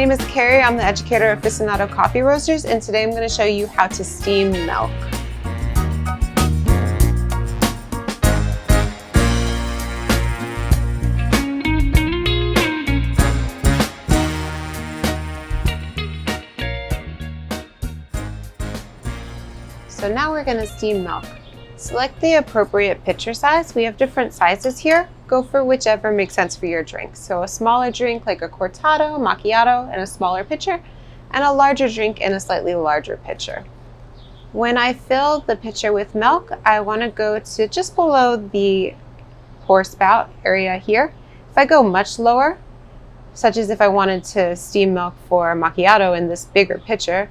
name is Keri. I'm the educator of Aficionado Coffee Roasters, and today I'm going to show you how to steam milk. So now we're going to steam milk. Select the appropriate pitcher size. We have different sizes here. Go for whichever makes sense for your drink. So a smaller drink like a cortado, macchiato, in a smaller pitcher, and a larger drink in a slightly larger pitcher. When I fill the pitcher with milk, I want to go to just below the pour spout area here. If I go much lower, such as if I wanted to steam milk for macchiato in this bigger pitcher,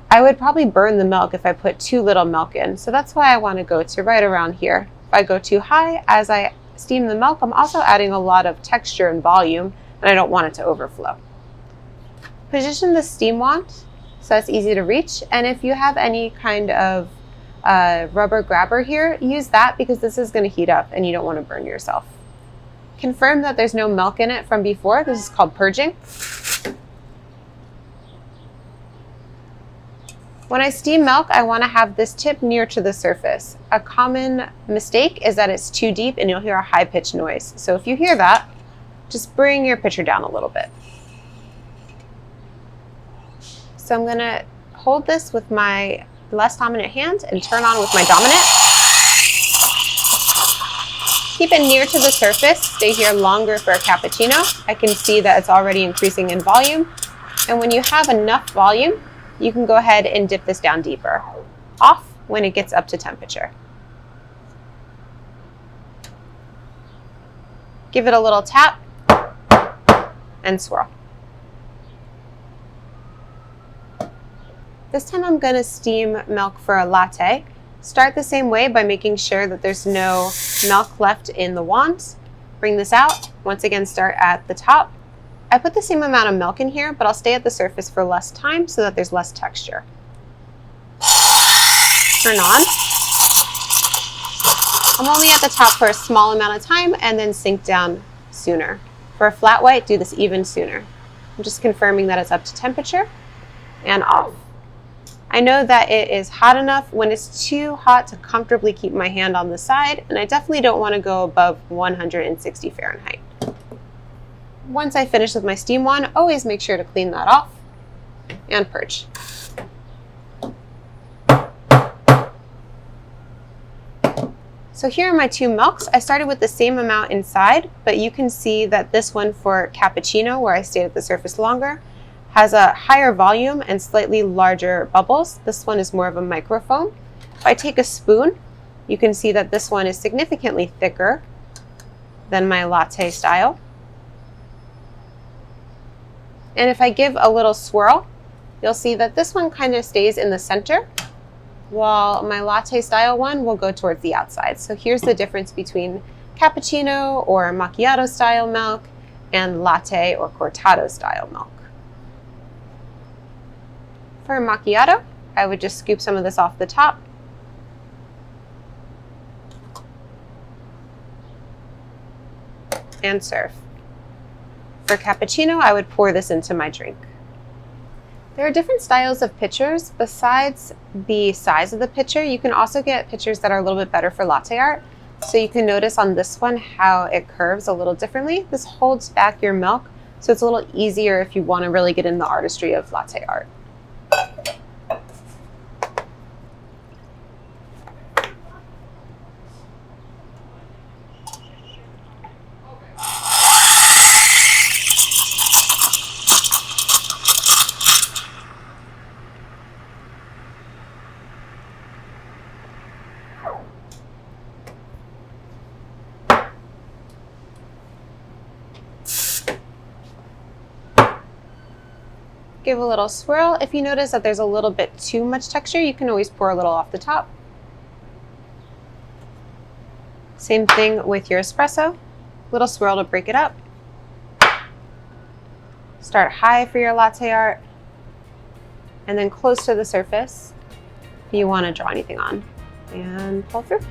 I would probably burn the milk if I put too little milk in. So that's why I want to go to right around here. If I go too high, as I steam the milk, I'm also adding a lot of texture and volume, and I don't want it to overflow. Position the steam wand so it's easy to reach. And if you have any kind of rubber grabber here, use that because this is going to heat up and you don't want to burn yourself. Confirm that there's no milk in it from before. This is called purging. When I steam milk, I want to have this tip near to the surface. A common mistake is that it's too deep and you'll hear a high-pitched noise. So if you hear that, just bring your pitcher down a little bit. So I'm going to hold this with my less dominant hand and turn on with my dominant. Keep it near to the surface. Stay here longer for a cappuccino. I can see that it's already increasing in volume. And when you have enough volume, you can go ahead and dip this down deeper. Off when it gets up to temperature. Give it a little tap and swirl. This time I'm going to steam milk for a latte. Start the same way by making sure that there's no milk left in the wand. Bring this out. Once again, start at the top. I put the same amount of milk in here, but I'll stay at the surface for less time so that there's less texture. Turn on. I'm only at the top for a small amount of time and then sink down sooner. For a flat white, do this even sooner. I'm just confirming that it's up to temperature and off. I know that it is hot enough when it's too hot to comfortably keep my hand on the side, and I definitely don't want to go above 160 Fahrenheit. Once I finish with my steam wand, always make sure to clean that off and purge. So here are my two milks. I started with the same amount inside, but you can see that this one for cappuccino, where I stayed at the surface longer, has a higher volume and slightly larger bubbles. This one is more of a microfoam. If I take a spoon, you can see that this one is significantly thicker than my latte style. And if I give a little swirl, you'll see that this one kind of stays in the center, while my latte style one will go towards the outside. So here's the difference between cappuccino or macchiato style milk and latte or cortado style milk. For macchiato, I would just scoop some of this off the top. And serve. For cappuccino, I would pour this into my drink. There are different styles of pitchers. Besides the size of the pitcher, you can also get pitchers that are a little bit better for latte art. So you can notice on this one how it curves a little differently. This holds back your milk, so it's a little easier if you want to really get in the artistry of latte art. Give a little swirl. If you notice that there's a little bit too much texture, you can always pour a little off the top. Same thing with your espresso. Little swirl to break it up. Start high for your latte art, and then close to the surface if you want to draw anything on, and pull through.